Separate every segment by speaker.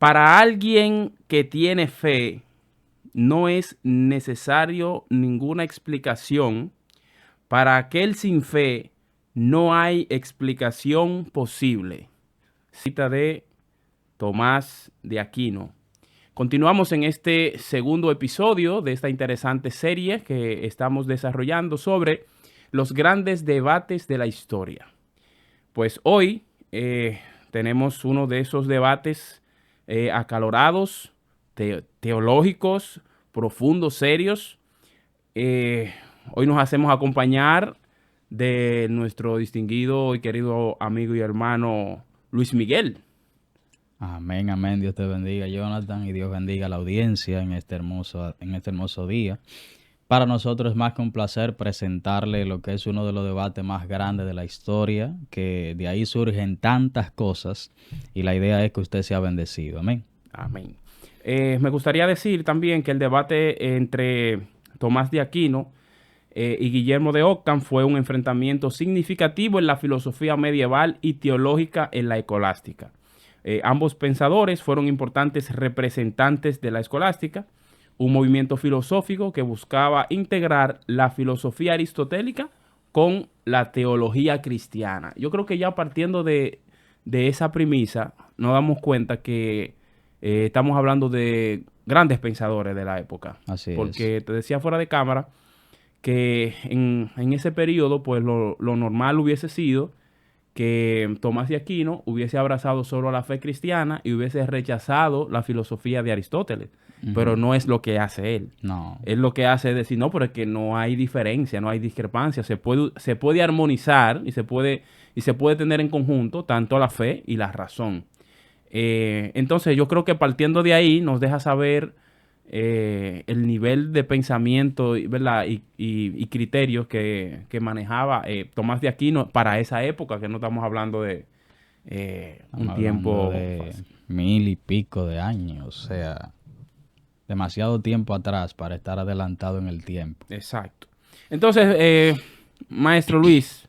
Speaker 1: Para alguien que tiene fe, no es necesario ninguna explicación. Para aquel sin fe, no hay explicación posible. Cita de Tomás de Aquino. Continuamos en este segundo episodio de esta interesante serie que estamos desarrollando sobre los grandes debates de la historia. Pues hoy tenemos uno de esos debates acalorados, teológicos, profundos, serios. Hoy nos hacemos acompañar de nuestro distinguido y querido amigo y hermano Luis Miguel.
Speaker 2: Amén, amén. Dios te bendiga, Jonathan, y Dios bendiga a la audiencia en este hermoso día. Para nosotros es más que un placer presentarle lo que es uno de los debates más grandes de la historia, que de ahí surgen tantas cosas, y la idea es que usted sea bendecido. Amén.
Speaker 1: Amén. Me gustaría decir también que el debate entre Tomás de Aquino y Guillermo de Ockham fue un enfrentamiento significativo en la filosofía medieval y teológica en la escolástica. Ambos pensadores fueron importantes representantes de la escolástica, un movimiento filosófico que buscaba integrar la filosofía aristotélica con la teología cristiana. Yo creo que ya partiendo de esa premisa, nos damos cuenta que estamos hablando de grandes pensadores de la época.
Speaker 2: Así
Speaker 1: porque
Speaker 2: es.
Speaker 1: te decía fuera de cámara que en ese periodo, pues lo normal hubiese sido que Tomás de Aquino hubiese abrazado solo la fe cristiana y hubiese rechazado la filosofía de Aristóteles. Pero no es lo que hace él.
Speaker 2: No,
Speaker 1: Él lo que hace es decir, no, pero es que no hay diferencia, no hay discrepancia. Se puede armonizar y se puede tener en conjunto tanto la fe y la razón. Entonces yo creo que partiendo de ahí nos deja saber el nivel de pensamiento, ¿verdad? y criterios que manejaba Tomás de Aquino para esa época, que no estamos hablando de un
Speaker 2: estamos hablando
Speaker 1: tiempo
Speaker 2: de
Speaker 1: fácil.
Speaker 2: 1000 y pico de años, o sea, demasiado tiempo atrás para estar adelantado en el tiempo.
Speaker 1: Exacto. Entonces, maestro Luis,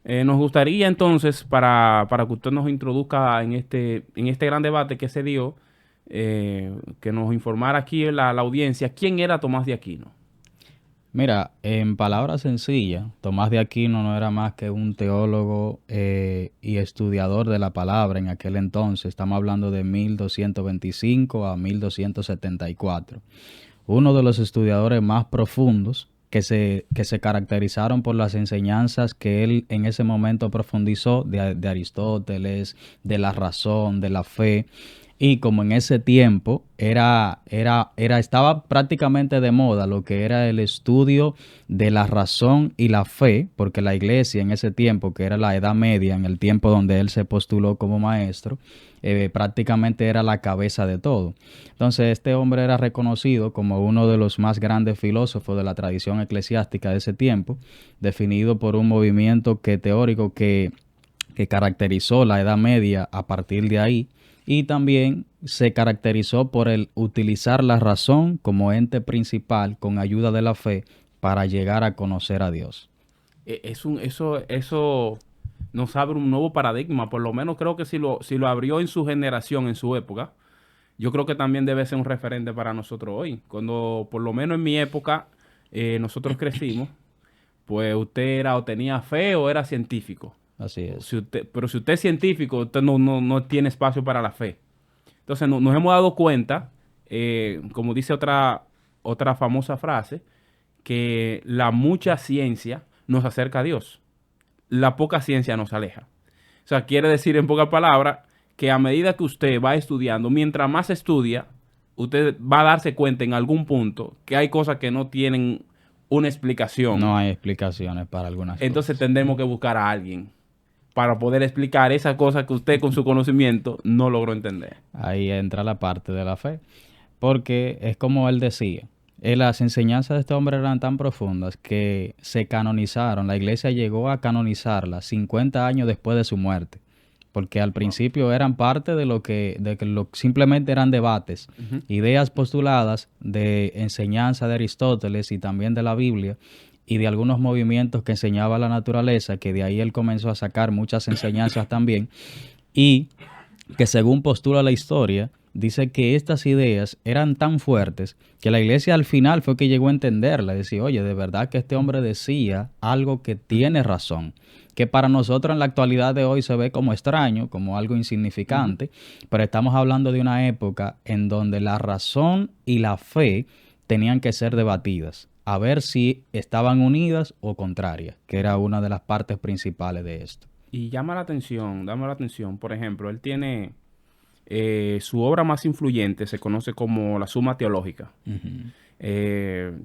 Speaker 1: nos gustaría entonces, para que usted nos introduzca en este gran debate que se dio, que nos informara aquí la audiencia, ¿quién era Tomás de Aquino?
Speaker 2: Mira, en palabras sencillas, Tomás de Aquino no era más que un teólogo y estudiador de la palabra en aquel entonces. Estamos hablando de 1225 a 1274. Uno de los estudiadores más profundos que se caracterizaron por las enseñanzas que él en ese momento profundizó de Aristóteles, de la razón, de la fe. Y como en ese tiempo estaba prácticamente de moda lo que era el estudio de la razón y la fe, porque la iglesia en ese tiempo, que era la Edad Media, en el tiempo donde él se postuló como maestro, prácticamente era la cabeza de todo. Entonces este hombre era reconocido como uno de los más grandes filósofos de la tradición eclesiástica de ese tiempo, definido por un movimiento teórico que caracterizó la Edad Media a partir de ahí. Y también se caracterizó por el utilizar la razón como ente principal con ayuda de la fe para llegar a conocer a Dios.
Speaker 1: Eso nos abre un nuevo paradigma. Por lo menos creo que si lo abrió en su generación, en su época, yo creo que también debe ser un referente para nosotros hoy. Cuando, por lo menos en mi época, nosotros crecimos, pues usted era o tenía fe o era científico.
Speaker 2: Así es.
Speaker 1: Pero si usted es científico, usted no tiene espacio para la fe. Entonces nos hemos dado cuenta, como dice otra famosa frase, que la mucha ciencia nos acerca a Dios. La poca ciencia nos aleja. O sea, quiere decir en pocas palabras que a medida que usted va estudiando, mientras más estudia, usted va a darse cuenta en algún punto que hay cosas que no tienen una explicación.
Speaker 2: No hay explicaciones para algunas
Speaker 1: Entonces
Speaker 2: cosas.
Speaker 1: tendremos que buscar a alguien para poder explicar esa cosa que usted con su conocimiento no logró entender.
Speaker 2: Ahí entra la parte de la fe, porque es como él decía, las enseñanzas de este hombre eran tan profundas que se canonizaron, la iglesia llegó a canonizarlas 50 años después de su muerte, porque al principio eran parte de que simplemente eran debates, ideas postuladas de enseñanza de Aristóteles y también de la Biblia, y de algunos movimientos que enseñaba la naturaleza, que de ahí él comenzó a sacar muchas enseñanzas también, y que según postula la historia, dice que estas ideas eran tan fuertes que la iglesia al final fue que llegó a entenderla, decir, oye, de verdad que este hombre decía algo que tiene razón, que para nosotros en la actualidad de hoy se ve como extraño, como algo
Speaker 1: Ujú.
Speaker 2: insignificante, pero estamos hablando de una época en donde la razón y la fe tenían que ser debatidas, a ver si estaban unidas o contrarias, que era una de las partes principales de esto.
Speaker 1: Y llama la atención. Por ejemplo, él tiene su obra más influyente, se conoce como la Suma Teológica,
Speaker 2: Ujú.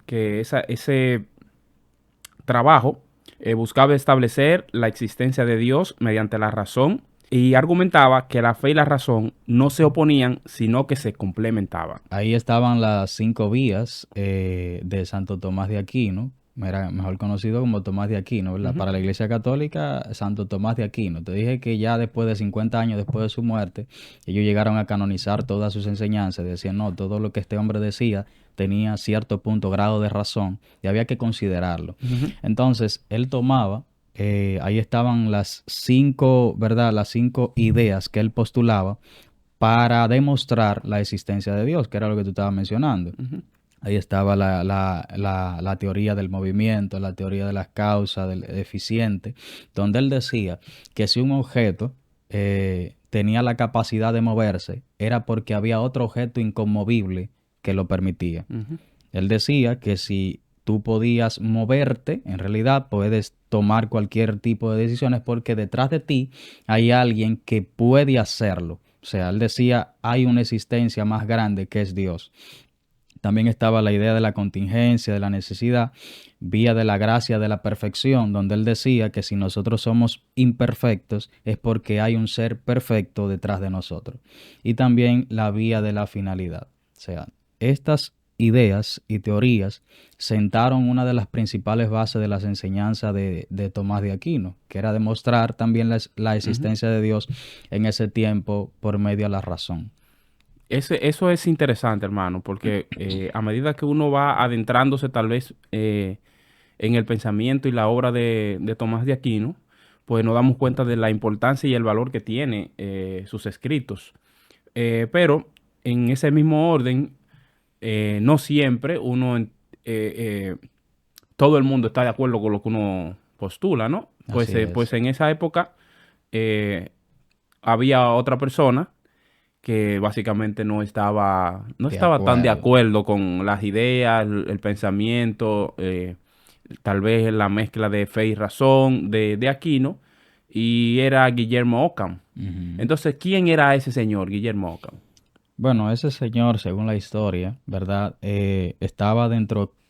Speaker 1: que ese trabajo buscaba establecer la existencia de Dios mediante la razón y argumentaba que la fe y la razón no se oponían, sino que se complementaban.
Speaker 2: Ahí estaban las 5 vías de Santo Tomás de Aquino, era mejor conocido como Tomás de Aquino, ¿verdad?
Speaker 1: Ujú,
Speaker 2: Para la Iglesia Católica, Santo Tomás de Aquino. Te dije que ya después de 50 años después de su muerte, ellos llegaron a canonizar todas sus enseñanzas. Decían, no, todo lo que este hombre decía tenía cierto punto, grado de razón y había que considerarlo.
Speaker 1: ujú,
Speaker 2: Entonces, él tomaba, ahí estaban las 5, ¿verdad? Las 5 ideas que él postulaba para demostrar la existencia de Dios, que era lo que tú estabas mencionando.
Speaker 1: ujú,
Speaker 2: Ahí estaba la teoría del movimiento, la teoría de las causas, del eficiente, donde él decía que si un objeto tenía la capacidad de moverse, era porque había otro objeto inconmovible que lo permitía.
Speaker 1: ujú.
Speaker 2: Él decía que si tú podías moverte, en realidad puedes tomar cualquier tipo de decisiones porque detrás de ti hay alguien que puede hacerlo. O sea, él decía, hay una existencia más grande que es Dios. También estaba la idea de la contingencia, de la necesidad, vía de la gracia, de la perfección, donde él decía que si nosotros somos imperfectos es porque hay un ser perfecto detrás de nosotros. Y también la vía de la finalidad. O sea, estas ideas y teorías sentaron una de las principales bases de las enseñanzas de Tomás de Aquino, que era demostrar también la
Speaker 1: Ujú.
Speaker 2: existencia de Dios en ese tiempo por medio de la razón.
Speaker 1: Eso es interesante, hermano, porque a medida que uno va adentrándose tal vez en el pensamiento y la obra de Tomás de Aquino, pues nos damos cuenta de la importancia y el valor que tiene sus escritos. Pero en ese mismo orden, no siempre todo el mundo está de acuerdo con lo que uno postula, ¿no?
Speaker 2: Así
Speaker 1: Pues
Speaker 2: es.
Speaker 1: en esa época eh, había otra persona que básicamente no
Speaker 2: De
Speaker 1: estaba tan de
Speaker 2: acuerdo.
Speaker 1: acuerdo con las ideas, el pensamiento, tal vez la mezcla de fe y razón de Aquino, y era Guillermo Ockham.
Speaker 2: Ujú.
Speaker 1: Entonces, ¿quién era ese señor, Guillermo Ockham?
Speaker 2: Bueno, ese señor, según la historia, ¿verdad? Estaba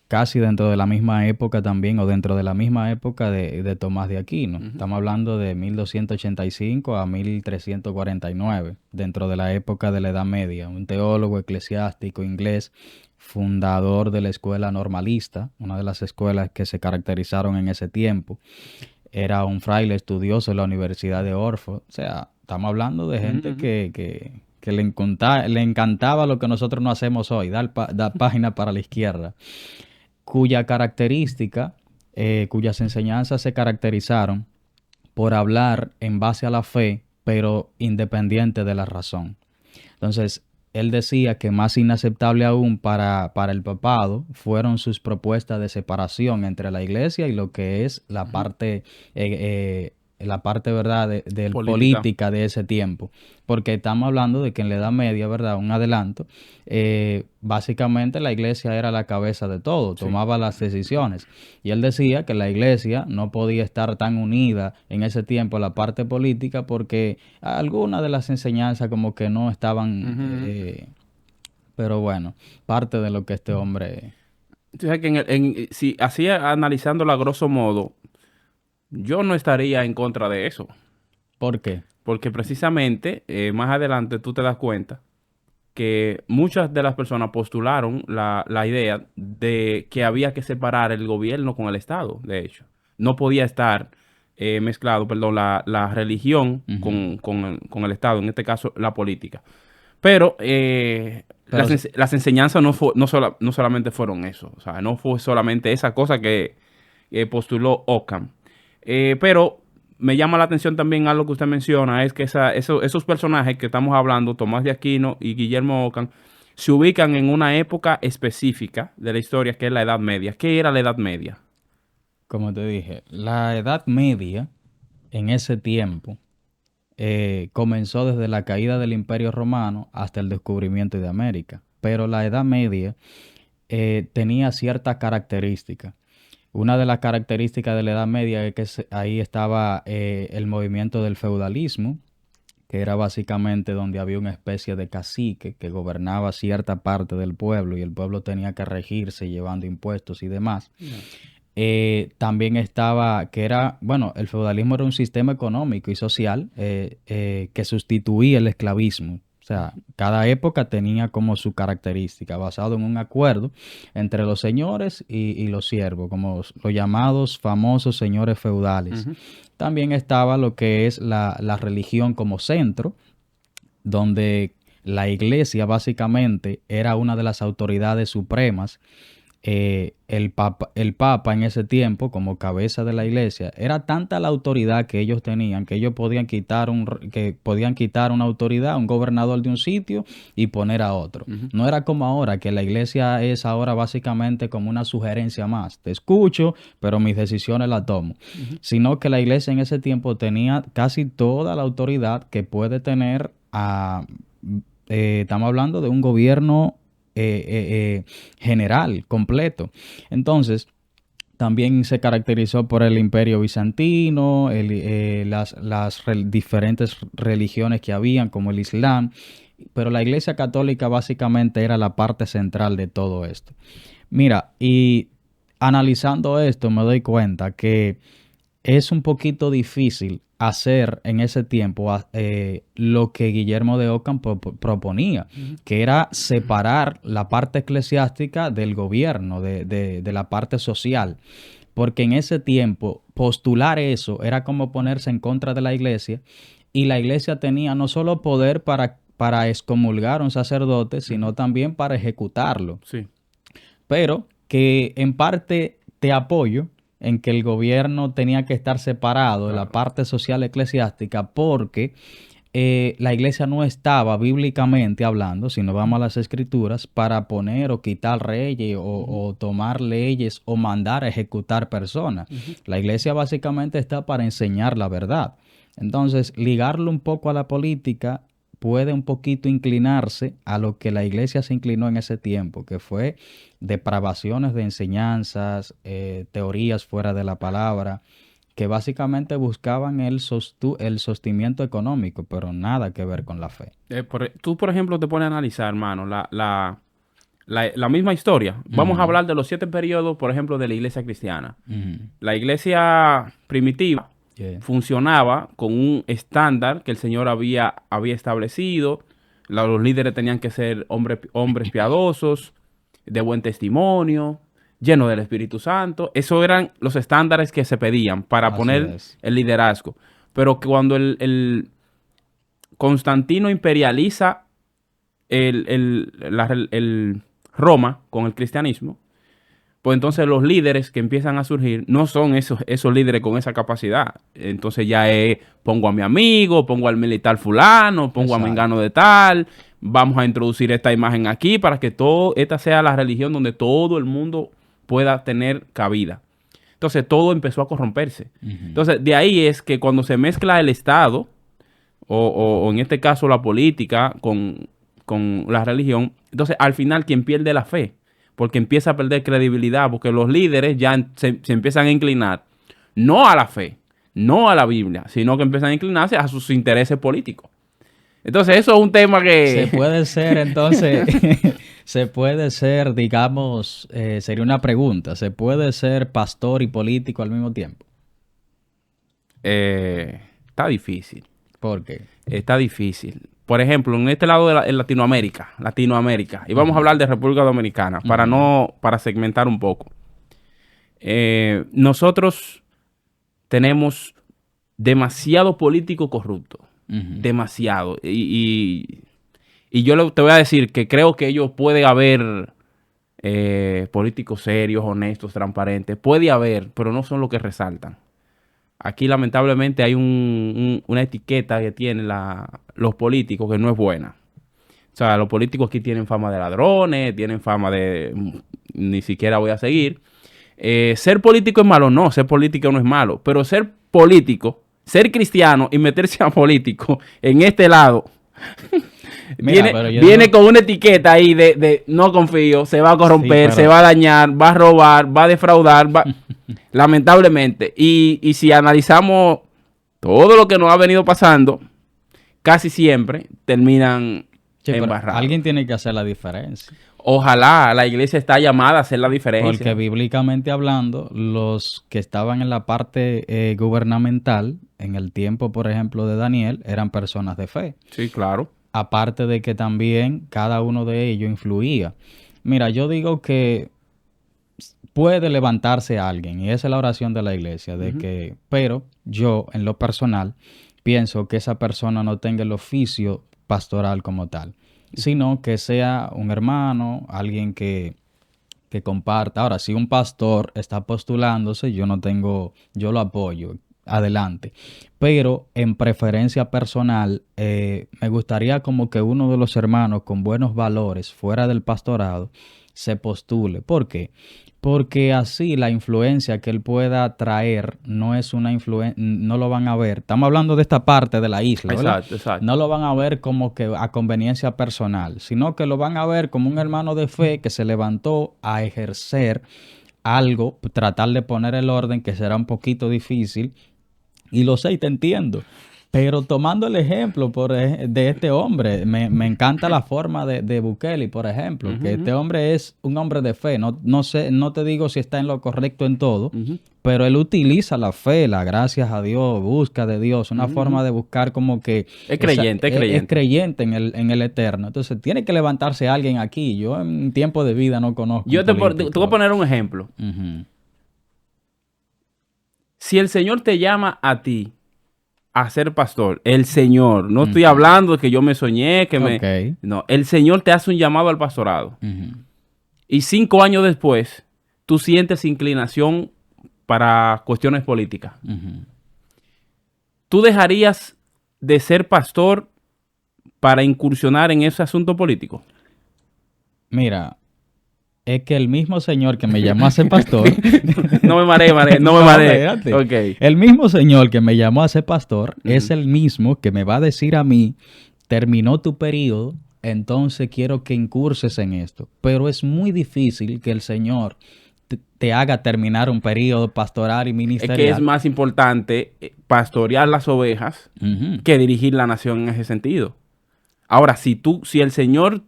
Speaker 2: casi dentro de la misma época también, o dentro de la misma época de Tomás de Aquino.
Speaker 1: Ujú,
Speaker 2: Estamos hablando de 1285 a 1349, dentro de la época de la Edad Media. Un teólogo eclesiástico inglés, fundador de la escuela normalista, una de las escuelas que se caracterizaron en ese tiempo. Era un fraile estudioso en la Universidad de Oxford. O sea, estamos hablando de
Speaker 1: ujú,
Speaker 2: gente
Speaker 1: ujú.
Speaker 2: que le encantaba lo que nosotros no hacemos hoy, dar página para la izquierda, cuya característica, cuyas enseñanzas se caracterizaron por hablar en base a la fe, pero independiente de la razón. Entonces, él decía que más inaceptable aún para el papado fueron sus propuestas de separación entre la iglesia y lo que es
Speaker 1: Ujú.
Speaker 2: la parte, ¿verdad?, del
Speaker 1: Política.
Speaker 2: política de ese tiempo. Porque estamos hablando de que en la Edad Media, ¿verdad?, un adelanto, básicamente la iglesia era la cabeza de todo,
Speaker 1: Sí.
Speaker 2: tomaba las decisiones. Y él decía que la iglesia no podía estar tan unida en ese tiempo a la parte política porque algunas de las enseñanzas como que no estaban,
Speaker 1: Ujú, ujú.
Speaker 2: pero bueno, parte de lo que este hombre...
Speaker 1: O sea que si así analizándolo a grosso modo, yo no estaría en contra de eso,
Speaker 2: ¿Por qué?
Speaker 1: porque precisamente más adelante tú te das cuenta que muchas de las personas postularon la idea de que había que separar el gobierno con el Estado, de hecho. No podía estar mezclado, perdón, la religión
Speaker 2: Ujú.
Speaker 1: con el Estado, en este caso la política. Pero
Speaker 2: Pero
Speaker 1: las enseñanzas no solamente fueron eso, o sea, no fue solamente esa cosa que postuló Ockham. Pero me llama la atención también algo que usted menciona, es que esos personajes que estamos hablando, Tomás de Aquino y Guillermo Ockham, se ubican en una época específica de la historia, que es la Edad Media. ¿Qué era la Edad Media?
Speaker 2: Como te dije, la Edad Media en ese tiempo comenzó desde la caída del Imperio Romano hasta el descubrimiento de América. Pero la Edad Media tenía ciertas características. Una de las características de la Edad Media es que ahí estaba el movimiento del feudalismo, que era básicamente donde había una especie de cacique que gobernaba cierta parte del pueblo y el pueblo tenía que regirse llevando impuestos y demás. También estaba, que era, bueno, el feudalismo era un sistema económico y social que sustituía el esclavismo. O sea, cada época tenía como su característica, basado en un acuerdo entre los señores y los siervos, como los llamados famosos señores feudales. También estaba lo que es la religión como centro, donde la iglesia básicamente era una de las autoridades supremas. El papa en ese tiempo, como cabeza de la iglesia, era tanta la autoridad que ellos tenían que ellos podían quitar una autoridad, un gobernador de un sitio y poner a otro. No era como ahora, que la iglesia es ahora básicamente como una sugerencia más. Te escucho, pero mis decisiones las tomo. Sino que la iglesia en ese tiempo tenía casi toda la autoridad que puede tener estamos hablando de un gobierno general, completo. Entonces, también se caracterizó por el Imperio Bizantino, las diferentes religiones que habían, como el Islam, pero la Iglesia Católica básicamente era la parte central de todo esto. Mira, y analizando esto me doy cuenta que es un poquito difícil hacer en ese tiempo lo que Guillermo de Ockham proponía, que era separar la parte eclesiástica del gobierno, de la parte social. Porque en ese tiempo postular eso era como ponerse en contra de la iglesia, y la iglesia tenía no solo poder para excomulgar a un sacerdote, sino también para ejecutarlo.
Speaker 1: Sí.
Speaker 2: Pero que en parte te apoyo en que el gobierno tenía que estar separado de la parte social eclesiástica, porque la iglesia no estaba bíblicamente hablando, si no vamos a las escrituras, para poner o quitar reyes o tomar leyes o mandar a ejecutar personas. La iglesia básicamente está para enseñar la verdad. Entonces, ligarlo un poco a la política puede un poquito inclinarse a lo que la iglesia se inclinó en ese tiempo, que fue depravaciones de enseñanzas, teorías fuera de la palabra, que básicamente buscaban el sostenimiento económico, pero nada que ver con la fe.
Speaker 1: Tú, por ejemplo, te pones a analizar, hermano, la misma historia. Vamos a hablar de los 7 periodos, por ejemplo, de la iglesia cristiana. La iglesia primitiva funcionaba con un estándar que el Señor había establecido. Los líderes tenían que ser hombres piadosos, de buen testimonio, llenos del Espíritu Santo. Esos eran los estándares que se pedían para poner el liderazgo. Pero cuando el Constantino imperializa Roma con el cristianismo, pues entonces los líderes que empiezan a surgir no son esos líderes con esa capacidad. Entonces ya pongo a mi amigo, pongo al militar fulano, pongo a mengano de tal, vamos a introducir esta imagen aquí para que esta sea la religión donde todo el mundo pueda tener cabida. Entonces todo empezó a corromperse. Entonces de ahí es que cuando se mezcla el Estado, o en este caso la política con la religión, entonces al final quien pierde la fe, porque empieza a perder credibilidad, porque los líderes ya se empiezan a inclinar no a la fe, no a la Biblia, sino que empiezan a inclinarse a sus intereses políticos. Entonces eso es un tema que...
Speaker 2: Se puede ser, entonces, digamos, sería una pregunta, ¿se puede ser pastor y político al mismo tiempo?
Speaker 1: Está difícil.
Speaker 2: ¿Por qué?
Speaker 1: Está difícil. Por ejemplo, en este lado de Latinoamérica, y vamos a hablar de República Dominicana, para segmentar un poco. Nosotros tenemos demasiado político corrupto. Demasiado. Y yo te voy a decir que creo que ellos puede haber políticos serios, honestos, transparentes. Puede haber, pero no son los que resaltan. Aquí lamentablemente hay una etiqueta que tienen los políticos que no es buena. O sea, los políticos aquí tienen fama de ladrones, tienen fama de... Ni siquiera voy a seguir. Ser político es malo, no, ser político no es malo. Pero ser político, ser cristiano y meterse a político en este lado...
Speaker 2: Mira,
Speaker 1: viene con una etiqueta ahí de no confío, se va a corromper, se va a dañar, va a robar, va a defraudar, lamentablemente. Y si analizamos todo lo que nos ha venido pasando, casi siempre terminan embarrados.
Speaker 2: Alguien tiene que hacer la diferencia.
Speaker 1: Ojalá la iglesia está llamada a hacer la diferencia.
Speaker 2: Porque bíblicamente hablando, los que estaban en la parte gubernamental, en el tiempo, por ejemplo, de Daniel, eran personas de fe.
Speaker 1: Sí, claro.
Speaker 2: Aparte de que también cada uno de ellos influía. Mira, yo digo que puede levantarse alguien, y esa es la oración de la iglesia, pero yo, en lo personal, pienso que esa persona no tenga el oficio pastoral como tal, sino que sea un hermano, alguien que comparta. Ahora, si un pastor está postulándose, yo lo apoyo, adelante. Pero en preferencia personal, me gustaría como que uno de los hermanos con buenos valores fuera del pastorado se postule. ¿Por qué? Porque así la influencia que él pueda traer no es una influencia, no lo van a ver. Estamos hablando de esta parte de la isla, ¿verdad?
Speaker 1: Exacto.
Speaker 2: No lo van a ver como que a conveniencia personal, sino que lo van a ver como un hermano de fe que se levantó a ejercer algo, tratar de poner el orden, que será un poquito difícil. Y lo sé y te entiendo. Pero tomando el ejemplo de este hombre, me encanta la forma de Bukele, por ejemplo, que este hombre es un hombre de fe. No sé, no te digo si está en lo correcto en todo, pero él utiliza la fe, la gracias a Dios, busca de Dios, una forma de buscar como que...
Speaker 1: Es creyente.
Speaker 2: Es creyente en el eterno. Entonces, tiene que levantarse alguien aquí. Yo en tiempo de vida no conozco.
Speaker 1: Te voy a poner un ejemplo. Si el Señor te llama a ti a ser pastor, el Señor, no estoy hablando de que yo me soñé, no, el Señor te hace un llamado al pastorado. Y 5 años después, tú sientes inclinación para cuestiones políticas. ¿Tú dejarías de ser pastor para incursionar en ese asunto político?
Speaker 2: Mira, es que el mismo señor que me llamó a ser pastor...
Speaker 1: no me mareé. Okay.
Speaker 2: El mismo señor que me llamó a ser pastor es el mismo que me va a decir a mí, terminó tu periodo, entonces quiero que incurses en esto. Pero es muy difícil que el Señor te haga terminar un periodo pastoral y ministerial.
Speaker 1: Es que es más importante pastorear las ovejas que dirigir la nación en ese sentido. Ahora, si el Señor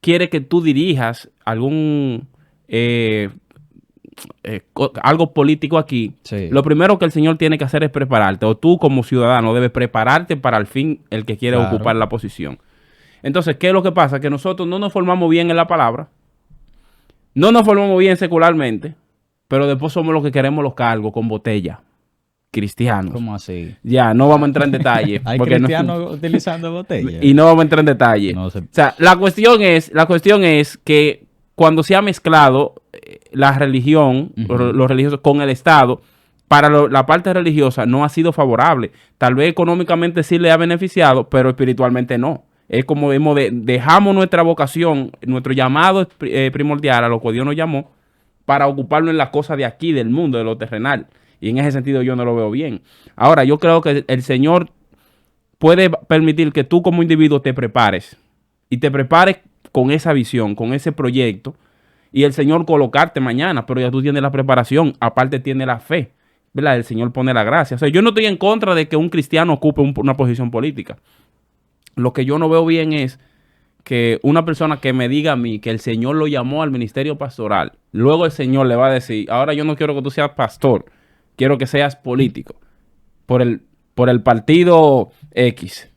Speaker 1: quiere que tú dirijas algún algo político aquí, lo primero que el Señor tiene que hacer es prepararte, o tú como ciudadano debes prepararte para el fin el que quiere ocupar la posición. Entonces, ¿qué es lo que pasa? Que nosotros no nos formamos bien en la palabra, no nos formamos bien secularmente, pero después somos los que queremos los cargos con botella. Cristianos.
Speaker 2: ¿Cómo así?
Speaker 1: Ya, no vamos a entrar en detalle.
Speaker 2: ¿Hay cristianos utilizando botella?
Speaker 1: Y no vamos a entrar en detalle. O sea, la cuestión es que cuando se ha mezclado la religión, los religiosos con el Estado, para la parte religiosa no ha sido favorable. Tal vez económicamente sí le ha beneficiado, pero espiritualmente no. Es como dejamos nuestra vocación, nuestro llamado primordial a lo que Dios nos llamó, para ocuparnos en las cosas de aquí, del mundo, de lo terrenal. Y en ese sentido yo no lo veo bien. Ahora, yo creo que el Señor puede permitir que tú como individuo te prepares. Y te prepares con esa visión, con ese proyecto. Y el Señor colocarte mañana. Pero ya tú tienes la preparación. Aparte tienes la fe, ¿verdad? El Señor pone la gracia. O sea, yo no estoy en contra de que un cristiano ocupe una posición política. Lo que yo no veo bien es que una persona que me diga a mí que el Señor lo llamó al ministerio pastoral, luego el Señor le va a decir, ahora yo no quiero que tú seas pastor, quiero que seas político por el partido X.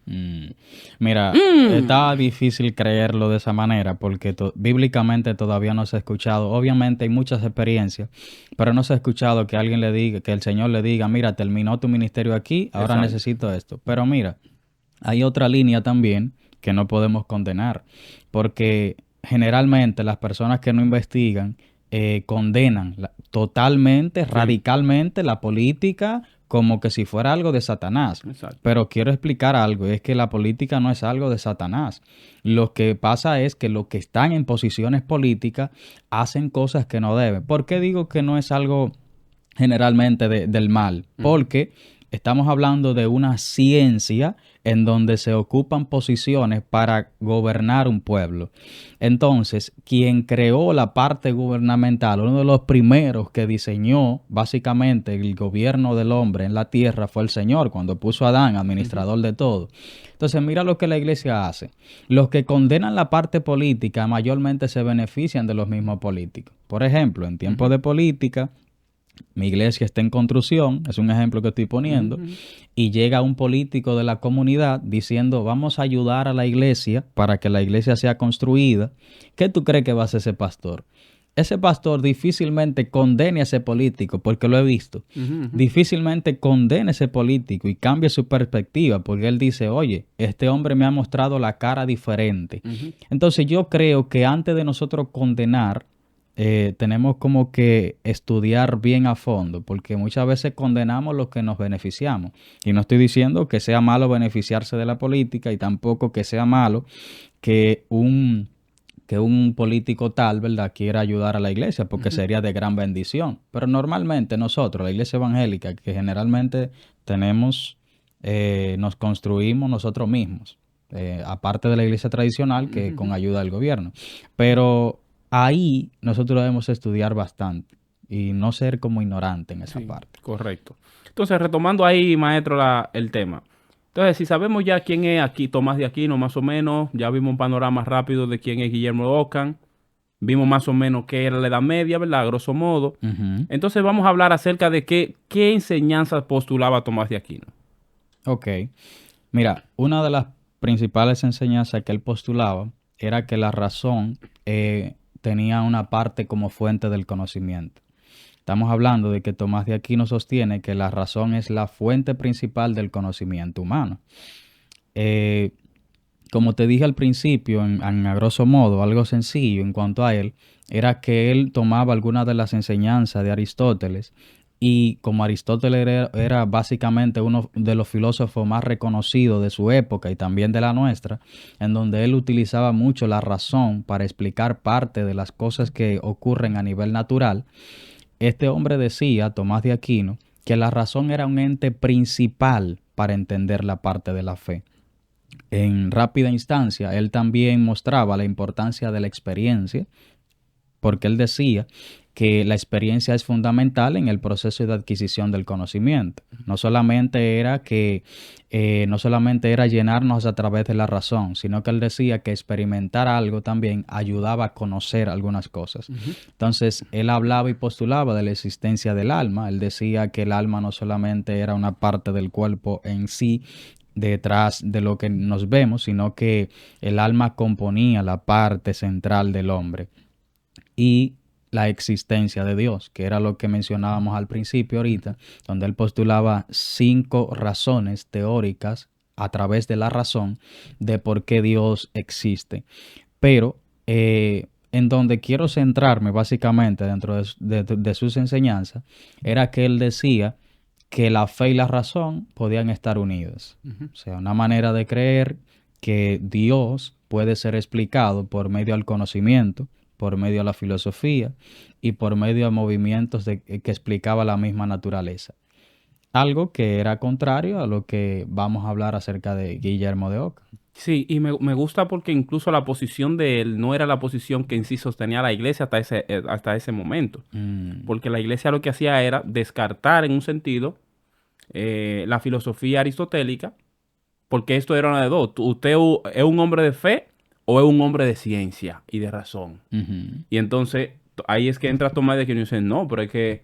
Speaker 2: Mira, está difícil creerlo de esa manera porque bíblicamente todavía no se ha escuchado. Obviamente hay muchas experiencias, pero no se ha escuchado que alguien le diga, que el Señor le diga, mira, terminó tu ministerio aquí, ahora necesito esto. Pero mira, hay otra línea también que no podemos condenar, porque generalmente las personas que no investigan condenan totalmente, radicalmente la política como que si fuera algo de Satanás.
Speaker 1: Exacto.
Speaker 2: Pero quiero explicar algo, es que la política no es algo de Satanás. Lo que pasa es que los que están en posiciones políticas hacen cosas que no deben. ¿Por qué digo que no es algo generalmente del mal? Porque estamos hablando de una ciencia en donde se ocupan posiciones para gobernar un pueblo. Entonces, quien creó la parte gubernamental, uno de los primeros que diseñó básicamente el gobierno del hombre en la tierra fue el Señor, cuando puso a Adán administrador de todo. Entonces, mira lo que la iglesia hace. Los que condenan la parte política mayormente se benefician de los mismos políticos. Por ejemplo, en tiempos de política, mi iglesia está en construcción, es un ejemplo que estoy poniendo, y llega un político de la comunidad diciendo, vamos a ayudar a la iglesia para que la iglesia sea construida. ¿Qué tú crees que va a hacer ese pastor? Ese pastor difícilmente condene a ese político, porque lo he visto. Difícilmente condene a ese político y cambie su perspectiva, porque él dice, oye, este hombre me ha mostrado la cara diferente. Entonces yo creo que antes de nosotros condenar, tenemos como que estudiar bien a fondo, porque muchas veces condenamos lo que nos beneficiamos. Y no estoy diciendo que sea malo beneficiarse de la política y tampoco que sea malo que un político tal, ¿verdad?, quiera ayudar a la iglesia, porque sería de gran bendición. Pero normalmente nosotros, la iglesia evangélica, que generalmente tenemos, nos construimos nosotros mismos, aparte de la iglesia tradicional, que con ayuda del gobierno. Pero ahí nosotros debemos estudiar bastante y no ser como ignorante en esa parte.
Speaker 1: Correcto. Entonces, retomando ahí, maestro, el tema. Entonces, si sabemos ya quién es aquí Tomás de Aquino, más o menos, ya vimos un panorama rápido de quién es Guillermo de Ockham, vimos más o menos qué era la Edad Media, ¿verdad? A grosso modo. Entonces, vamos a hablar acerca de qué enseñanzas postulaba Tomás de Aquino.
Speaker 2: Ok. Mira, una de las principales enseñanzas que él postulaba era que la razón tenía una parte como fuente del conocimiento. Estamos hablando de que Tomás de Aquino sostiene que la razón es la fuente principal del conocimiento humano. Como te dije al principio, a grosso modo, algo sencillo en cuanto a él, era que él tomaba algunas de las enseñanzas de Aristóteles y como Aristóteles era básicamente uno de los filósofos más reconocidos de su época y también de la nuestra, en donde él utilizaba mucho la razón para explicar parte de las cosas que ocurren a nivel natural, este hombre decía, Tomás de Aquino, que la razón era un ente principal para entender la parte de la fe. En rápida instancia, él también mostraba la importancia de la experiencia, porque él decía que la experiencia es fundamental en el proceso de adquisición del conocimiento. No solamente era llenarnos a través de la razón, sino que él decía que experimentar algo también ayudaba a conocer algunas cosas. Entonces, él hablaba y postulaba de la existencia del alma. Él decía que el alma no solamente era una parte del cuerpo en sí, detrás de lo que nos vemos, sino que el alma componía la parte central del hombre. Y la existencia de Dios, que era lo que mencionábamos al principio ahorita, donde él postulaba 5 razones teóricas a través de la razón de por qué Dios existe. Pero en donde quiero centrarme básicamente dentro de sus enseñanzas, era que él decía que la fe y la razón podían estar unidas. O sea, una manera de creer que Dios puede ser explicado por medio del conocimiento, por medio de la filosofía y por medio de movimientos que explicaba la misma naturaleza. Algo que era contrario a lo que vamos a hablar acerca de Guillermo de Ockham.
Speaker 1: Sí, y me gusta porque incluso la posición de él no era la posición que en sí sostenía la iglesia hasta ese momento. Porque la iglesia lo que hacía era descartar en un sentido la filosofía aristotélica, porque esto era una de dos. ¿Usted es un hombre de fe o es un hombre de ciencia y de razón? Y entonces ahí es que entra Tomás de Aquino y dice, no, pero es que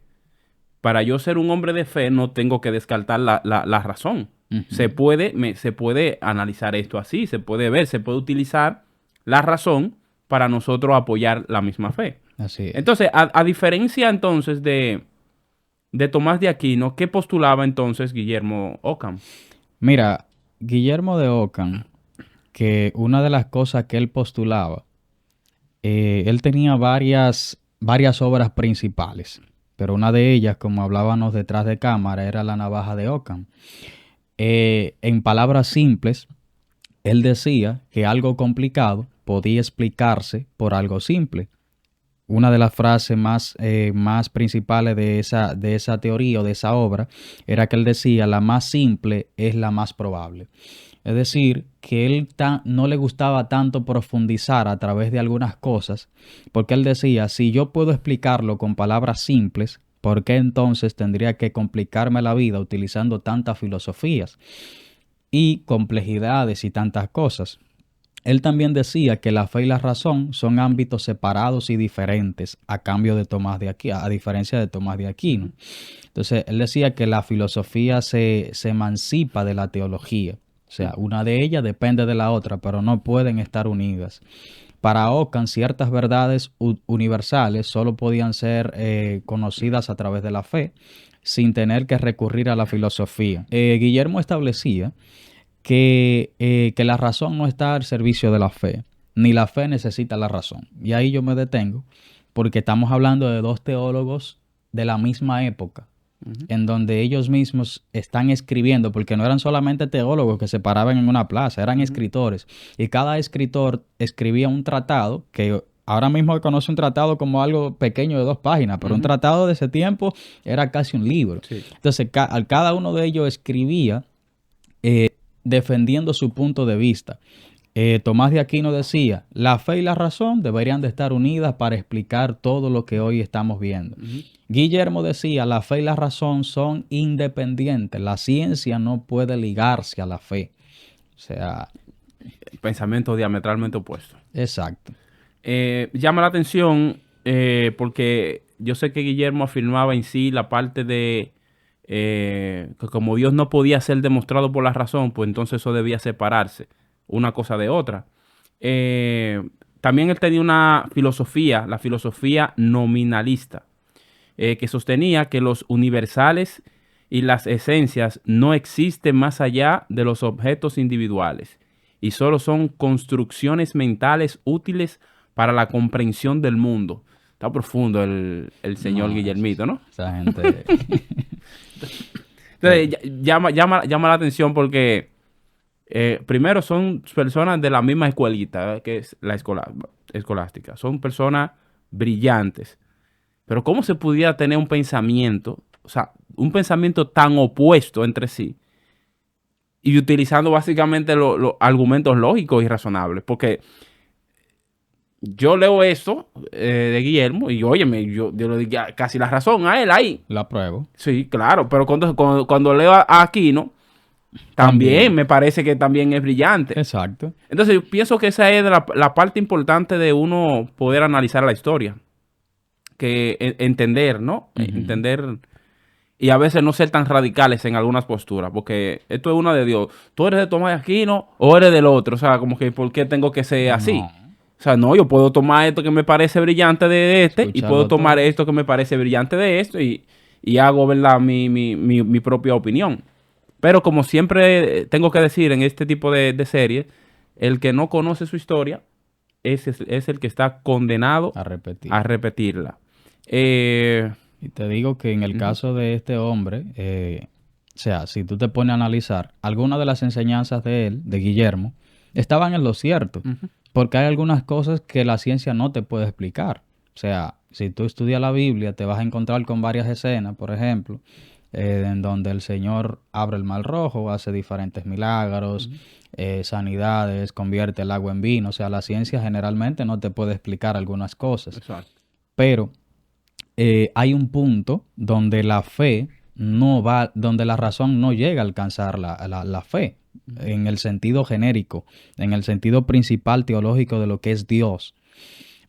Speaker 1: para yo ser un hombre de fe no tengo que descartar la razón. Se puede analizar esto así, se puede ver, se puede utilizar la razón para nosotros apoyar la misma fe.
Speaker 2: Así es.
Speaker 1: Entonces, a diferencia entonces de Tomás de Aquino, ¿qué postulaba entonces Guillermo Ockham?
Speaker 2: Mira, Guillermo de Ockham, que una de las cosas que él postulaba, él tenía varias obras principales. pero una de ellas, como hablábamos detrás de cámara, era la navaja de Occam. En palabras simples, él decía que algo complicado podía explicarse por algo simple. Una de las frases más principales de esa teoría o de esa obra era que él decía, la más simple es la más probable. Es decir, que él no le gustaba tanto profundizar a través de algunas cosas, porque él decía, si yo puedo explicarlo con palabras simples, ¿por qué entonces tendría que complicarme la vida utilizando tantas filosofías y complejidades y tantas cosas? Él también decía que la fe y la razón son ámbitos separados y diferentes a diferencia de Tomás de Aquino. Entonces, él decía que la filosofía se emancipa de la teología. O sea, una de ellas depende de la otra, pero no pueden estar unidas. Para Ockham, ciertas verdades universales solo podían ser conocidas a través de la fe, sin tener que recurrir a la filosofía. Guillermo establecía que la razón no está al servicio de la fe, ni la fe necesita la razón. Y ahí yo me detengo, porque estamos hablando de dos teólogos de la misma época, en donde ellos mismos están escribiendo, porque no eran solamente teólogos que se paraban en una plaza, eran escritores. Y cada escritor escribía un tratado que ahora mismo conoce un tratado como algo pequeño de 2 páginas, pero un tratado de ese tiempo era casi un libro. Sí. Entonces, cada uno de ellos escribía defendiendo su punto de vista. Tomás de Aquino decía, la fe y la razón deberían de estar unidas para explicar todo lo que hoy estamos viendo. Guillermo decía, la fe y la razón son independientes, la ciencia no puede ligarse a la fe. O sea...
Speaker 1: Pensamiento diametralmente opuesto.
Speaker 2: Exacto.
Speaker 1: Llama la atención porque yo sé que Guillermo afirmaba en sí la parte de que como Dios no podía ser demostrado por la razón, pues entonces eso debía separarse una cosa de otra. También él tenía una filosofía, la filosofía nominalista, que sostenía que los universales y las esencias no existen más allá de los objetos individuales y solo son construcciones mentales útiles para la comprensión del mundo. Está profundo el señor Guillermito, ¿no?
Speaker 2: Esa gente...
Speaker 1: Entonces, llama la atención porque primero son personas de la misma escuelita, que es la escolástica. Son personas brillantes. Pero ¿cómo se pudiera tener un pensamiento, o sea, un pensamiento tan opuesto entre sí y utilizando básicamente los argumentos lógicos y razonables? Porque yo leo eso de Guillermo y óyeme, yo le di casi la razón a él ahí.
Speaker 2: La apruebo.
Speaker 1: Sí, claro, pero cuando leo a Aquino, también me parece que también es brillante.
Speaker 2: Exacto.
Speaker 1: Entonces yo pienso que esa es la parte importante de uno poder analizar la historia. Que entender, ¿no? Entender y a veces no ser tan radicales en algunas posturas, porque esto es una de Dios. ¿Tú eres de Tomás de Aquino o eres del otro? O sea, como que ¿por qué tengo que ser así? O sea, no, yo puedo tomar esto que me parece brillante de este y puedo tomar esto que me parece brillante de esto y hago, ¿verdad? Mi propia opinión. Pero como siempre tengo que decir en este tipo de series, el que no conoce su historia es el que está condenado a repetirla.
Speaker 2: Y te digo que en el caso de este hombre, o sea, si tú te pones a analizar, algunas de las enseñanzas de él, de Guillermo, estaban en lo cierto. Porque hay algunas cosas que la ciencia no te puede explicar. O sea, si tú estudias la Biblia, te vas a encontrar con varias escenas, por ejemplo, en donde el Señor abre el mar rojo, hace diferentes milagros, sanidades, convierte el agua en vino. O sea, la ciencia generalmente no te puede explicar algunas cosas.
Speaker 1: Exacto.
Speaker 2: Pero hay un punto donde la fe no va, donde la razón no llega a alcanzar la fe. En el sentido genérico, en el sentido principal teológico de lo que es Dios.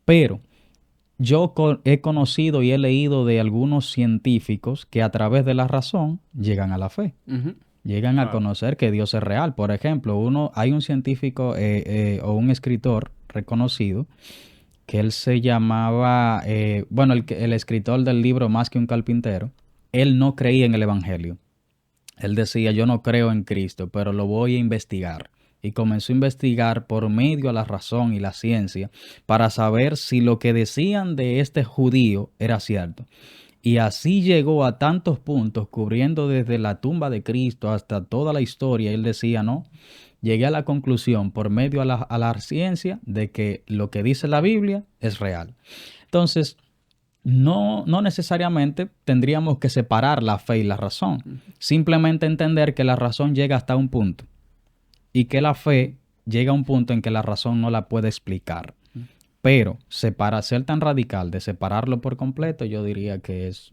Speaker 2: Pero yo he conocido y he leído de algunos científicos que a través de la razón llegan a la fe. Llegan a conocer que Dios es real. Por ejemplo, hay un científico o un escritor reconocido que él se llamaba, el escritor del libro Más que un carpintero. Él no creía en el evangelio. Él decía, yo no creo en Cristo, pero lo voy a investigar. Y comenzó a investigar por medio de la razón y la ciencia para saber si lo que decían de este judío era cierto. Y así llegó a tantos puntos, cubriendo desde la tumba de Cristo hasta toda la historia. Él decía, no, llegué a la conclusión por medio a la ciencia de que lo que dice la Biblia es real. Entonces, no necesariamente tendríamos que separar la fe y la razón. Simplemente entender que la razón llega hasta un punto y que la fe llega a un punto en que la razón no la puede explicar. Pero ser tan radical de separarlo por completo, yo diría que es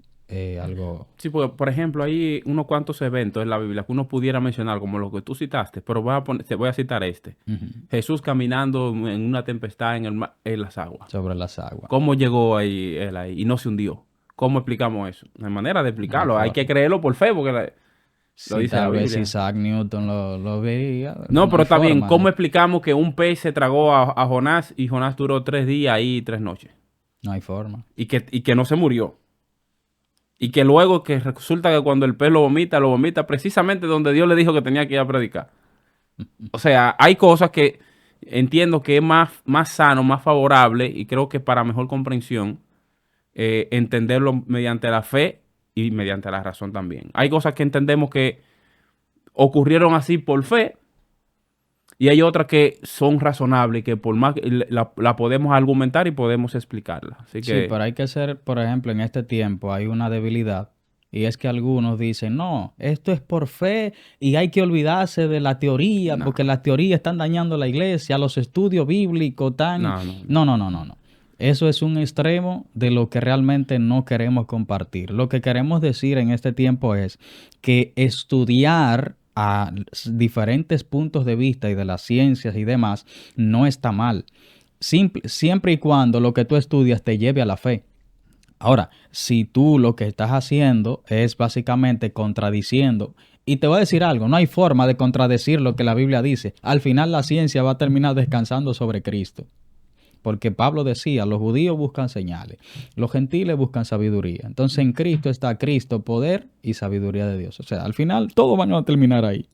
Speaker 2: algo...
Speaker 1: Sí, porque, por ejemplo, hay unos cuantos eventos en la Biblia que uno pudiera mencionar, como los que tú citaste, pero te voy a citar este.
Speaker 2: Ujú.
Speaker 1: Jesús caminando en una tempestad en las aguas.
Speaker 2: Sobre las aguas.
Speaker 1: ¿Cómo llegó ahí él ahí y no se hundió? ¿Cómo explicamos eso? No hay manera de
Speaker 2: No hay
Speaker 1: explicarlo. Hay que
Speaker 2: forma.
Speaker 1: creerlo por fe, porque lo
Speaker 2: Sí,
Speaker 1: dice la
Speaker 2: tal vez
Speaker 1: Biblia.
Speaker 2: Isaac Newton lo veía,
Speaker 1: No,
Speaker 2: no
Speaker 1: pero
Speaker 2: hay
Speaker 1: está bien.
Speaker 2: forma.
Speaker 1: ¿Cómo explicamos que un pez se tragó a Jonás y Jonás duró 3 días y 3 noches?
Speaker 2: No hay forma.
Speaker 1: Y que no se murió. Y que luego que resulta que cuando el pez lo vomita precisamente donde Dios le dijo que tenía que ir a predicar. O sea, hay cosas que entiendo que es más sano, más favorable y creo que para mejor comprensión entenderlo mediante la fe y mediante la razón también. Hay cosas que entendemos que ocurrieron así por fe y hay otras que son razonables y que por más que la podemos argumentar y podemos explicarla. Así
Speaker 2: Sí,
Speaker 1: que
Speaker 2: pero hay que ser, por ejemplo, en este tiempo hay una debilidad y es que algunos dicen, no, esto es por fe y hay que olvidarse de la teoría
Speaker 1: no,
Speaker 2: porque las teorías están dañando la iglesia, los estudios bíblicos tan...
Speaker 1: no, no, no.
Speaker 2: No. Eso es un extremo de lo que realmente no queremos compartir. Lo que queremos decir en este tiempo es que estudiar a diferentes puntos de vista y de las ciencias y demás no está mal. Siempre y cuando lo que tú estudias te lleve a la fe. Ahora, si tú lo que estás haciendo es básicamente contradiciendo, y te voy a decir algo, no hay forma de contradecir lo que la Biblia dice. Al final la ciencia va a terminar descansando sobre Cristo. Porque Pablo decía, los judíos buscan señales, los gentiles buscan sabiduría. Entonces en Cristo, poder y sabiduría de Dios. O sea, al final todos van a terminar ahí.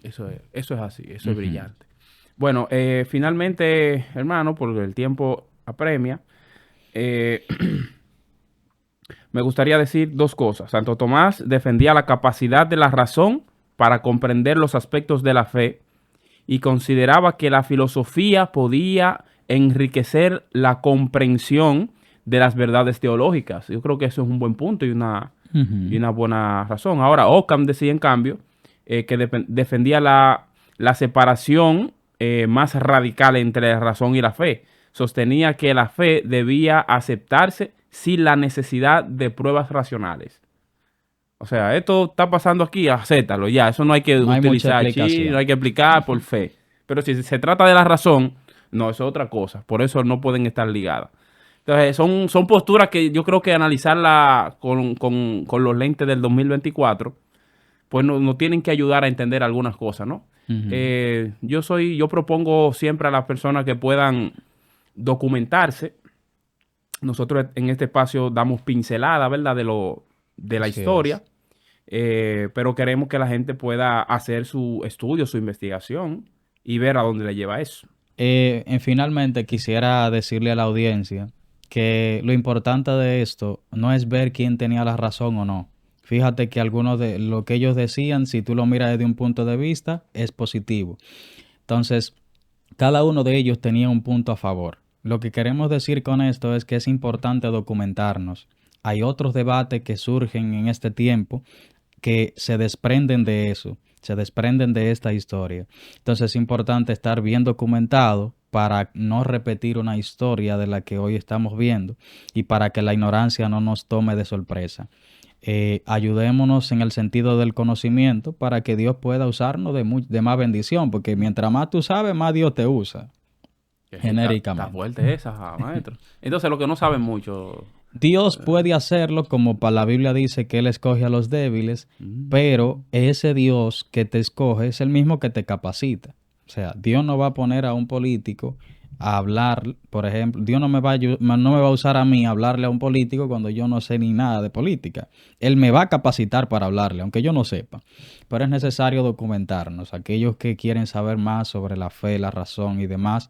Speaker 1: Eso es así, eso es
Speaker 2: Ujú.
Speaker 1: brillante. Bueno, finalmente, hermano, porque el tiempo apremia, eh, me gustaría decir dos cosas. Santo Tomás defendía la capacidad de la razón para comprender los aspectos de la fe y consideraba que la filosofía podía enriquecer la comprensión de las verdades teológicas. Yo creo que eso es un buen punto y
Speaker 2: Ujú.
Speaker 1: una buena razón. Ahora, Occam decía, en cambio, que defendía la separación más radical entre la razón y la fe. Sostenía que la fe debía aceptarse sin la necesidad de pruebas racionales. O sea, esto está pasando aquí, acéptalo ya. Eso no hay que
Speaker 2: No hay mucha
Speaker 1: utilizar chi, no
Speaker 2: explicación.
Speaker 1: hay que explicar por fe. Pero si se trata de la razón, no, eso es otra cosa. Por eso no pueden estar ligadas. Entonces, son posturas que yo creo que analizarla con los lentes del 2024, pues nos tienen que ayudar a entender algunas cosas, ¿no?
Speaker 2: Ujú.
Speaker 1: Yo propongo siempre a las personas que puedan documentarse. Nosotros en este espacio damos pincelada, ¿verdad? De la
Speaker 2: Así es.
Speaker 1: historia, pero queremos que la gente pueda hacer su estudio, su investigación y ver a dónde le lleva eso.
Speaker 2: Finalmente quisiera decirle a la audiencia que lo importante de esto no es ver quién tenía la razón o no. Fíjate que algunos de lo que ellos decían, si tú lo miras desde un punto de vista, es positivo. Entonces, cada uno de ellos tenía un punto a favor. Lo que queremos decir con esto es que es importante documentarnos. Hay otros debates que surgen en este tiempo que se desprenden de eso, se desprenden de esta historia. Entonces es importante estar bien documentado para no repetir una historia de la que hoy estamos viendo y para que la ignorancia no nos tome de sorpresa. Ayudémonos en el sentido del conocimiento para que Dios pueda usarnos de más bendición, porque mientras más tú sabes, más Dios te usa,
Speaker 1: Que sí, está
Speaker 2: genéricamente.
Speaker 1: fuerte esa, maestro. Entonces, lo que no saben mucho.
Speaker 2: Dios puede hacerlo como la Biblia dice que Él escoge a los débiles,
Speaker 1: Mm,
Speaker 2: pero ese Dios que te escoge es el mismo que te capacita. O sea, Dios no va a poner a un político a hablar, por ejemplo, Dios no me va a usar a mí a hablarle a un político cuando yo no sé ni nada de política. Él me va a capacitar para hablarle, aunque yo no sepa. Pero es necesario documentarnos. Aquellos que quieren saber más sobre la fe, la razón y demás,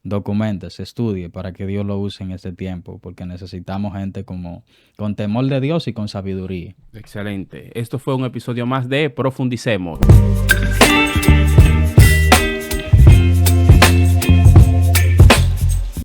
Speaker 2: documéntese, estudie para que Dios lo use en este tiempo, porque necesitamos gente como con temor de Dios y con sabiduría.
Speaker 1: Excelente. Esto fue un episodio más de Profundicemos.